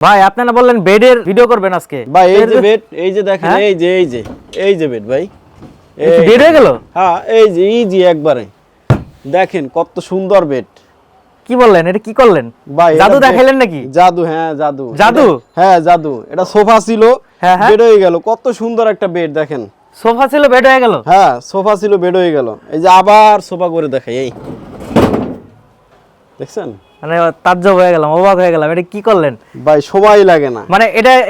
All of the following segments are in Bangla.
ভাই আপনি না বললেন বেডের ভিডিও করবেন আজকে? ভাই এই যে বেড, এই যে দেখেন, এই যে বেড ভাই, এই বেড হয়ে গেল। হ্যাঁ এই যে একবারে দেখেন কত সুন্দর বেড। কি বললেন? এটা কি করলেন ভাই? জাদু দেখাইলেন নাকি? জাদু, হ্যাঁ জাদু। জাদু? হ্যাঁ জাদু। এটা সোফা ছিল, হ্যাঁ বেড হয়ে গেল। কত সুন্দর একটা বেড দেখেন। সোফা ছিল বেড হয়ে গেল। হ্যাঁ সোফা ছিল বেড হয়ে গেল। এই যে আবার সোফা করে দেখাই, এই দেখছেন? মানে তাজ্জব হয়ে গেলাম, অবাক হয়ে গেলাম। এটা কি করলেন ভাই? সময় লাগে না। মানে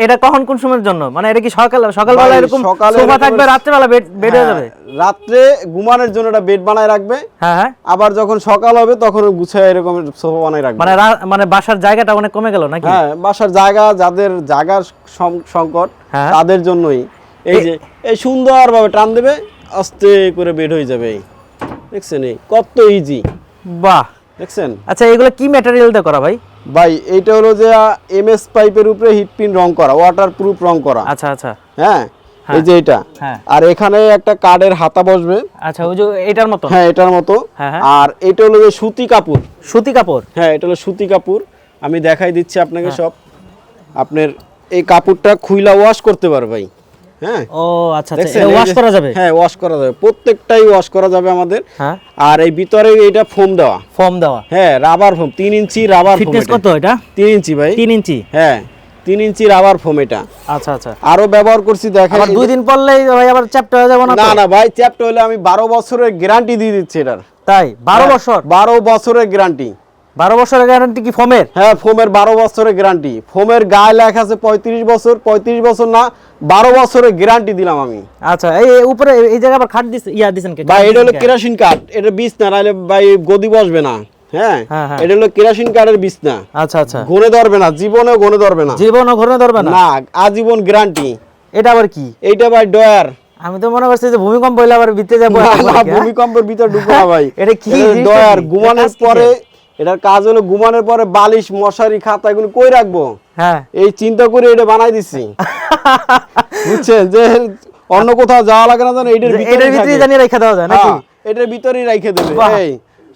এটা কখন কোন সময়ের জন্য? মানে এটা কি সকালবেলা এরকম সোফা থাকবে, রাত্রেবেলা বেড হয়ে যাবে? রাত্রে ঘুমানোর জন্য একটা বেড বানায় রাখবে। হ্যাঁ হ্যাঁ। আবার যখন সকাল হবে তখন গুছায় এরকম সোফা বানায় রাখবে। মানে বাসার জায়গাটা অনেক কমে গেল নাকি? হ্যাঁ বাসার জায়গা, যাদের জায়গার সংকট হ্যাঁ। তাদের জন্যই। এই যে এই সুন্দরভাবে টান দেবে, আস্তে করে বেড হয়ে যাবে। দেখছেন এই কত ইজি? বাহ, দেখছেন? আচ্ছা এগুলো কি ম্যাটেরিয়াল দিয়ে করা ভাই? ভাই এইটা হলো যে এমএস পাইপের উপরে হিট পিন রং করা, ওয়াটারপ্রুফ রং করা। আচ্ছা আচ্ছা। হ্যাঁ এই যে এটা। হ্যাঁ। আর এখানে একটা কার্ডের হাতা বসবে। আচ্ছা ওই যে এটার মতো? হ্যাঁ এটার মতো। হ্যাঁ হ্যাঁ। আর এটা হলো যে সুতি কাপড়। সুতি কাপড়? হ্যাঁ এটা হলো সুতি কাপড়। আমি দেখাই দিচ্ছি আপনাকে সব। আপনার এই কাপড়টা খুইলা ওয়াশ করতে পারবে ভাই। হ্যাঁ ও আচ্ছা আচ্ছা, এটা ওয়াশ করা যাবে? হ্যাঁ ওয়াশ করা যাবে, প্রত্যেকটাই ওয়াশ করা যাবে আমাদের। হ্যাঁ। আর এই ভিতরে এইটা ফোম দেওয়া। ফোম দেওয়া? হ্যাঁ রাবার ফোম, 3 ইঞ্চি রাবার ফোম। ফিটনেস কত এটা? 3 ইঞ্চি ভাই। 3 ইঞ্চি? হ্যাঁ 3 ইঞ্চি রাবার ফোম এটা। আচ্ছা আচ্ছা। আরো ব্যবহার করছি দেখেন। আবার 2 দিন পরলেই ভাই আবার চ্যাপ্টা হয়ে যাবে না? না না ভাই, চ্যাপ্টা হলে আমি 12 বছরের গ্যারান্টি দিয়ে দিচ্ছি এটার। তাই? 12 বছর? 12 বছরের গ্যারান্টি। 12 বছরের গ্যারান্টি কি ফোমের? হ্যাঁ ফোমের 12 বছরের গ্যারান্টি। ফোমের গায়ে লেখা আছে 35 বছর, 35 বছর না 12 বছরের গ্যারান্টি দিলাম আমি। আচ্ছা এই উপরে এই জায়গা আবার খাট দিছে, দিছেন কি ভাই? এটা হলো কেরোসিন কাঠ, এটা বিছনা, নাইলে ভাই গদি বসবে না। হ্যাঁ এটা হলো কেরোসিন কাঠের বিছনা। আচ্ছা আচ্ছা। ঘুরে ধরবে না, জীবনেও ঘুরে ধরবে না। জীবনও ঘুরে ধরবে না? না, আজীবন গ্যারান্টি। এটা আবার কি? এইটা ভাই ডয়ার। আমি তো মনে করছি যে ভূমিকম্প হইলে আবার ভিতরে যাবো। না ভূমিকম্পের ভিতর ঢুকবো না ভাই। এটা কি ডয়ার? ঘুমানোর পরে এটার কাজ হলো ঘুমানোর পরে বালিশ, মশারি, খাতা এগুলো কই রাখবো? হ্যাঁ এই চিন্তা করে এটা বানাই দিছি। বুঝছেন যে অন্য কোথাও যাওয়া লাগে না, জানো এটার ভিতরেই জানিয়ে রেখে দেওয়া যায় নাকি? এটার ভিতরেই রেখে দেবে। এই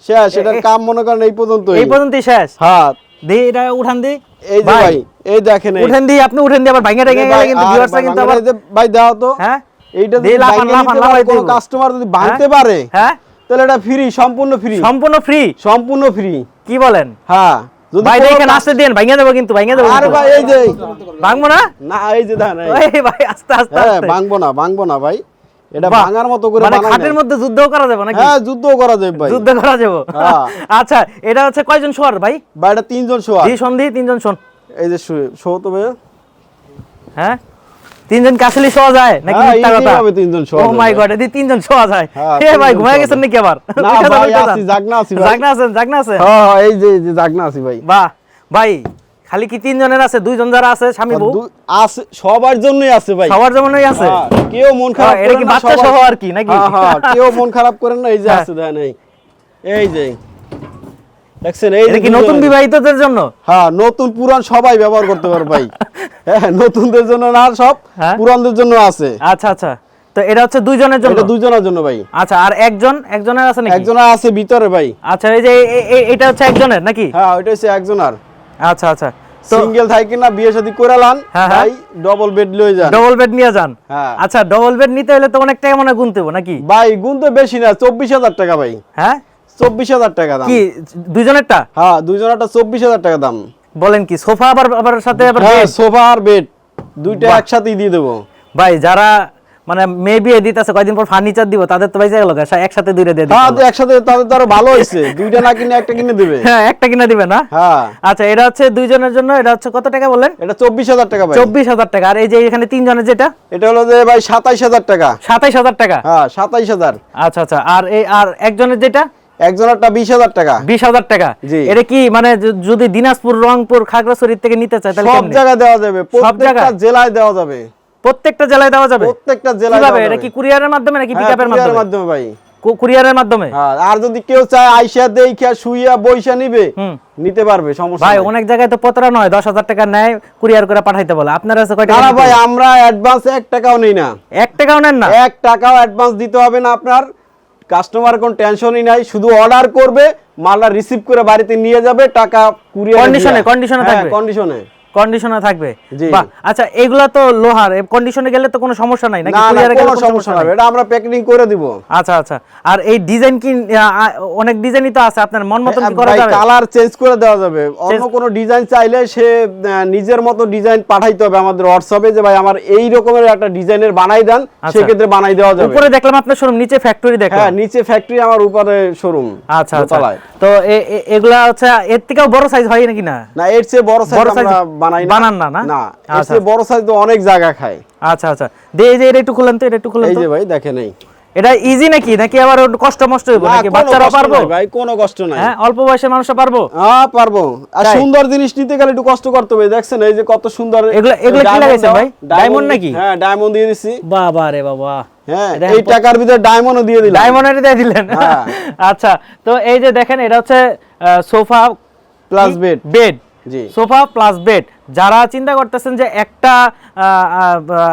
শেষ, এটার কাম মনে করেন এই পর্যন্তই। এই পর্যন্তই শেষ? হ্যাঁ। দি এটা উঠান দি। এই যে ভাই এই দেখেন, উঠান দি, আপনি উঠান দি, আবার ভাঙা গেলে কিন্তু ভিউয়ার্সরা কিন্তু আবার ভাই দাও তো। হ্যাঁ এইটা যদি কোনো কাস্টমার যদি ভাঙতে পারে, হ্যাঁ তাহলে এটা ফ্রি, সম্পূর্ণ ফ্রি। সম্পূর্ণ ফ্রি? সম্পূর্ণ ফ্রি। কি বলেন? হ্যাঁ ভাই দেখেন আসতে দেন, ভাঙা দেব কিন্তু, ভাঙা দেব। আরে ভাই এই যে ভাঙবো না? না এই যে দেখেন, এই ভাই আস্তে আস্তে। হ্যাঁ ভাঙবো না ভাই, এটা ভাঙার মতো করে মানে বানাই। খাটের মধ্যে যুদ্ধও করা যাবে নাকি? হ্যাঁ যুদ্ধও করা যাবে ভাই, যুদ্ধ করা যাবে। আচ্ছা এটা হচ্ছে কয়জন শোয়ার ভাই? ভাই এটা 3 জন শোয়া। দি সন্ধি 3 জন শোন। এই যে শো তো ভাই। হ্যাঁ 3 জন কাছলি শোয়া যায় নাকি? মিথ্যা কথা? 3 জন শোয়া। ও মাই গড, এদি 3 জন শোয়া যায়? এ ভাই ঘুমায় গেছেন নাকি আবার? না ভাই আছি, জাগনা আছি ভাই। জাগনা আছেন? হ্যাঁ এই যে জাগনা আছি ভাই। বাহ ভাই, খালি কি 3 জনের আছে? 2 জন যারা আছে স্বামী বউ আছে, সবার জন্যই আছে ভাই। সবার জন্যই আছে? কেউ মন খারাপ করে না। এটা কি বাচ্চা সহ আর কি নাকি? হ্যাঁ কেউ মন খারাপ করেন না। এই যে আছে দেখেন, এই যে দেখছেন, এই এটা কি নতুন বিবাহিতদের জন্য? হ্যাঁ নতুন পুরান সবাই ব্যবহার করতে পারে ভাই। হ্যাঁ নতুনদের জন্য না, সব পুরানদের জন্য আছে। আচ্ছা আচ্ছা, তো এটা হচ্ছে 2 জনের জন্য? এটা 2 জনের জন্য ভাই। আচ্ছা আর একজনের আছে নাকি? একজনের আছে ভিতরে ভাই। আচ্ছা এই যে এটা হচ্ছে একজনের নাকি? হ্যাঁ ওইটা হচ্ছে একজনের। আচ্ছা আচ্ছা, সিঙ্গেল থাকি না, বিয়ে শাদী করালাম ভাই, ডাবল বেড লয়ে যান। ডাবল বেড নিয়ে যান? হ্যাঁ। আচ্ছা ডাবল বেড নিতে হলে তো অনেক টাকা মনে গুনতে হবে নাকি? ভাই গুণ তো বেশি না, 24,000 টাকা ভাই। হ্যাঁ 24,000 টাকা দাম। কি 2 জনেরটা? হ্যাঁ 2 জনেরটা 24,000 টাকা দাম। বলেন কি? সোফা আবার সাথে আবার হ্যাঁ সোফা আর বেড দুইটা একসাথেই দিয়ে দেবো ভাই। যারা মানে মে বিয়ে দিতেছে কয়দিন পর ফার্নিচার দিব, তাদের তো বাইসা গেল, একসাথে দুইটা দিয়ে দিবে। হ্যাঁ একসাথে তাদের তো আরো ভালো হইছে, দুইটা না কিনে একটা কিনে দিবে। হ্যাঁ একটা কিনে দিবে না? হ্যাঁ। আচ্ছা এটা হচ্ছে 2 জনের জন্য, এটা হচ্ছে কত টাকা বলেন? এটা 24,000 টাকা ভাই। 24,000 টাকা। আর এই যে এখানে 3 জনের যেটা, এটা হলো যে ভাই 27,000 টাকা। 27,000 টাকা? হ্যাঁ 27,000। আচ্ছা আচ্ছা, আর একজনের যেটা? একজনেরটা 20,000 টাকা। 20,000 টাকা? এটা কি মানে যদি দিনাজপুর, রংপুর, খাগড়াছড়ি থেকে নিতে চায় তাহলে সব জায়গায় দেওয়া যাবে, প্রত্যেকটা জেলায় দেওয়া যাবে। প্রত্যেকটা জেলায় দেওয়া যাবে? প্রত্যেকটা জেলায় কিভাবে? এটা কি কুরিয়ারের মাধ্যমে নাকি পিকআপের মাধ্যমে? কুরিয়ারের মাধ্যমে ভাই। কুরিয়ারের মাধ্যমে? হ্যাঁ আর যদি কেউ চায় আইসা দেইখা শুইয়া বইসা নিতে পারবে, সমস্যা ভাই নাই। অনেক জায়গায় তো প্রতারণা হয়, 10,000 টাকা নেয় কুরিয়ার করে পাঠাইতে বলে। আপনার কাছে কয় টাকা? না ভাই আমরা অ্যাডভান্স 1 টাকাও নেই না। 1 টাকাও নেন না? 1 টাকাও অ্যাডভান্স দিতে হবে না আপনার। কাস্টমার কোন টেনশনই নাই, শুধু অর্ডার করবে, মালটা রিসিভ করে বাড়িতে নিয়ে যাবে, টাকা কুরিয়ার কন্ডিশনে থাকবে? কন্ডিশনে। কন্ডিশনার থাকবে। জি। বাহ, আচ্ছা এগুলা তো লোহার, কন্ডিশনে গেলে তো কোনো সমস্যা নাই নাকি? না না কুরিয়ারে গেলে কোনো সমস্যা নাই? হবে, এটা আমরা প্যাকেজিং করে দিব। আচ্ছা আচ্ছা। আর এই ডিজাইন কি অনেক ডিজাইনই তো আছে, আপনার মন মতন কি করা ভাই যাবে? কালার চেঞ্জ করে দেওয়া যাবে, অন্য কোনো ডিজাইন চাইলে সে নিজের মতো ডিজাইন পাঠাইতে হবে আমাদের হোয়াটসঅ্যাপে, যে ভাই আমার এই রকমের একটা ডিজাইনের বানাই দেন, সেক্ষেত্রে বানাই দেওয়া যাবে। উপরে দেখলাম আপনার শোরুম, নিচে ফ্যাক্টরি দেখলাম। হ্যাঁ নিচে ফ্যাক্টরি, আমার উপরে শোরুম। আচ্ছা আচ্ছা। তো এগুলা হচ্ছে এর থেকেও বড় সাইজ হয় নাকি? না না, এর চেয়ে বড় সাইজ আমরা বানান না? না, এর চেয়ে বড় সাইজ তো অনেক জায়গা খায়। আচ্ছা আচ্ছা। এই যে এটা একটু খুলেন তো, এটা একটু খুলেন তো। এই যে ভাই দেখেন, এটা ইজি নাকি আবার কষ্ট হইব নাকি? বাচ্চারা পারবো ভাই? কোনো কষ্ট নাই। হ্যাঁ, অল্প বয়সের মানুষরা পারবো? হ্যাঁ পারবো। আর সুন্দর জিনিস নিতে গেলে একটু কষ্ট করতে হবে। দেখছেন এই যে কত সুন্দর। এগুলা কি লাগাইছেন ভাই? ডায়মন্ড নাকি? হ্যাঁ ডায়মন্ড দিয়ে দিছি। বাবা রে বাবা। হ্যাঁ এই টাকার ভিতরে ডায়মন্ডও দিয়ে দিলাম। ডায়মন্ড দিয়ে দিলেন। আচ্ছা, তো এই যে দেখেন এটা হচ্ছে সোফা প্লাস বেড। জি, সোফা প্লাস বেড। যারা চিন্তা করতেছেন যে একটা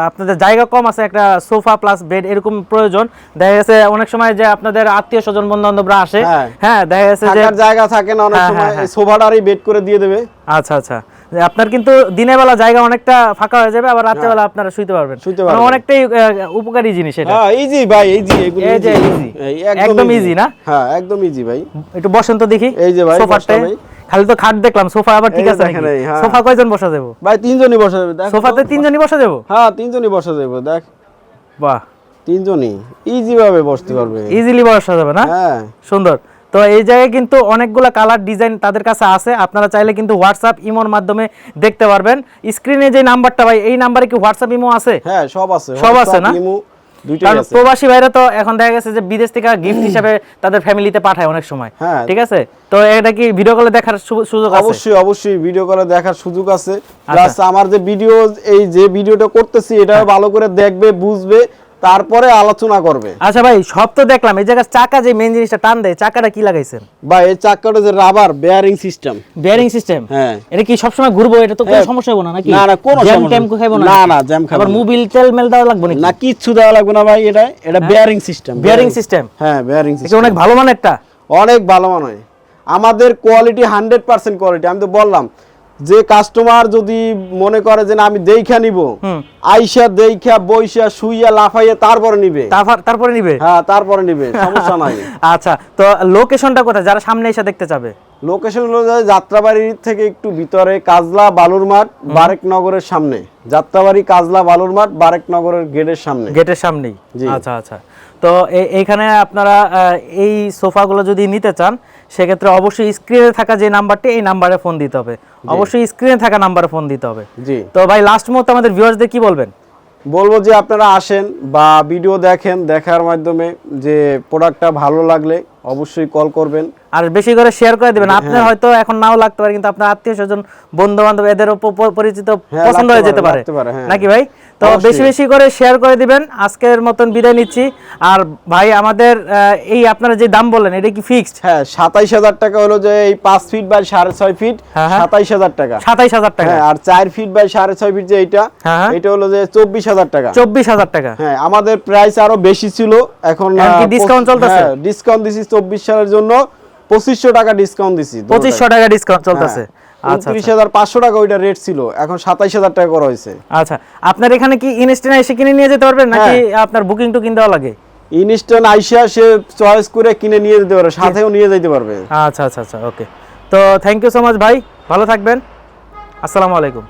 আপনাদের জায়গা কম আছে, একটা সোফা প্লাস বেড এরকম প্রয়োজন, দেখা গেছে অনেক সময় যে আপনাদের আত্মীয় স্বজন বন্ধু বান্ধবরা আসে, হ্যাঁ দেখা গেছে যে জায়গা থাকে না অনেক সময়, সোফাটারই বেড করে দিয়ে দেবে। আচ্ছা আচ্ছা। আপনার কিন্তু দিনের বেলা জায়গা অনেকটা ফাঁকা হয়ে যাবে, আবার রাতের বেলা আপনারা শুইতে পারবেন। অনেকটাই উপকারী জিনিস এটা। হ্যাঁ ইজি ভাই, ইজি, এগুলো ইজি, একদম ইজি না? হ্যাঁ একদম ইজি ভাই। একটু বসেন তো দেখি। এই যে ভাই সোফাটা, খালি তো খাট দেখলাম, সোফা আবার ঠিক আছে নাকি? সোফা কয়জন বসা যাবে ভাই? 3 জনই বসা যাবে। দেখ সোফাতে 3 জনই বসা যাবে? হ্যাঁ 3 জনই বসা যাবে। দেখ বাহ, 3 জনই ইজি ভাবে বসতে পারবে, ইজিলি বসা যাবে না? হ্যাঁ সুন্দর। তো এই জায়গায় কিন্তু অনেকগুলো কালার ডিজাইন তাদের কাছে আছে, আপনারা চাইলে কিন্তু হোয়াটসঅ্যাপ ইমোর মাধ্যমে দেখতে পারবেন। স্ক্রিনে যে নাম্বারটা ভাই, এই নাম্বারে কি হোয়াটসঅ্যাপ ইমো আছে? হ্যাঁ সব আছে, সব আছে না? ইমো দুইটাই কারণ আছে। প্রবাসী ভাইরা তো এখন দেখা গেছে যে বিদেশ থেকে গিফট হিসেবে তাদের ফ্যামিলিতে পাঠায় অনেক সময়, ঠিক আছে? তো এটা কি ভিডিও কলে দেখার সুযোগ আছে? অবশ্যই অবশ্যই ভিডিও কলে দেখার সুযোগ আছে। প্লাস আমার যে ভিডিও, এই যে ভিডিওটা করতেছি এটা ভালো করে দেখবে, বুঝবে, তারপরে আলোচনা করবে। আচ্ছা ভাই, সব তো দেখলাম, এই জায়গায় চাকা যে মেইন জিনিসটা টান দেয়, চাকাটা কি লাগাইছেন ভাই? এই চাকাটা যে rubber bearing system. Bearing system? হ্যাঁ। এটা কি সব সময় ঘুরবো? এটা তো কোনো সমস্যা হবে না নাকি? না না কোনো সমস্যা জ্যাম খাইবো না? না না জ্যাম খাবে না। আবার মোবিল তেল মেল দেওয়া লাগবে নাকি? না কিচ্ছু দেওয়া লাগবে না ভাই, এটা বেয়ারিং সিস্টেম। Bearing system? হ্যাঁ বেয়ারিং সিস্টেম। এটা অনেক ভালো মানেরটা? অনেক ভালো মানে, আমাদের কোয়ালিটি 100% কোয়ালিটি। আমি তো বললাম যে কাস্টমার যদি মনে করে যে না আমি দেইখা নিব, আইসা দেইখা বইসা শুইয়া লাফাইয়া তারপরে নিবে। তারপরে নিবে? হ্যাঁ তারপরে নিবে, সমস্যা নাই। আচ্ছা, তো লোকেশনটা কোথায় যারা সামনে এসে দেখতে চাবে? লোকেশন হলো যাত্রাবাড়ি থেকে একটু ভিতরে, কাজলা বালুর মাঠ বারেক নগরের সামনে। যাত্রাবাড়ি কাজলা বালুর মাঠ বারেক নগরের গেটের সামনে। গেটের সামনেই? আচ্ছা আচ্ছা। তো এইখানে আপনারা এই সোফাগুলো যদি নিতে চান, সেক্ষেত্রে অবশ্যই স্ক্রিনে থাকা যে নাম্বারটি, এই নাম্বারে ফোন দিতে হবে। অবশ্যই স্ক্রিনে থাকা নাম্বারে ফোন দিতে হবে। জি। তো ভাই লাস্ট মুহূর্তে আমাদের ভিউয়ার্সদের কি বলবেন? বলবো যে আপনারা আসেন বা ভিডিও দেখেন, দেখার মাধ্যমে যে প্রোডাক্টটা ভালো লাগলে অবশ্যই কল করবেন, আর বেশি করে শেয়ার করে দিবেন। আপনার হয়তো এখন নাও লাগতে পারে, কিন্তু আপনার আত্মীয় স্বজন বন্ধু বান্ধব এদের পরিচিত পছন্দ হয়ে যেতে পারে নাকি ভাই? তো বেশি বেশি করে শেয়ার করে দিবেন। আজকের মতন বিদায় নিচ্ছি। আর ভাই আমাদের এই আপনারা যে দাম বললেন, এটা কি ফিক্সড? হ্যাঁ 27000 টাকা হলো যে এই 5 ফিট বাই 6.5 ফিট, 27000 টাকা। 27000 টাকা? হ্যাঁ। আর 4 ফিট বাই 6.5 ফিট যে এটা হলো যে 24000 টাকা। 24000 টাকা? হ্যাঁ। আমাদের প্রাইস আরো বেশি ছিল, এখন কি ডিসকাউন্ট চলতেছে? হ্যাঁ ডিসকাউন্ট দিছি 24 সালের জন্য 2500 টাকা ডিসকাউন্ট দিছি। 2500 টাকা ডিসকাউন্ট চলতেছে? আচ্ছা 29500 টাকা ওইটা রেট ছিল, এখন 27000 টাকা করা হয়েছে। আচ্ছা, আপনার এখানে কি ইনস্ট্যান্ট এসে কিনে নিয়ে যেতে পারবেন নাকি আপনার বুকিং টু কিনতে লাগে? ইনস্ট্যান্ট আইসা সে চয়েস করে কিনে নিয়ে যেতে পারবে, সাথেও নিয়ে যেতে পারবে। আচ্ছা আচ্ছা আচ্ছা, ওকে। তো থ্যাংক ইউ সো মাচ ভাই, ভালো থাকবেন। আসসালামু আলাইকুম।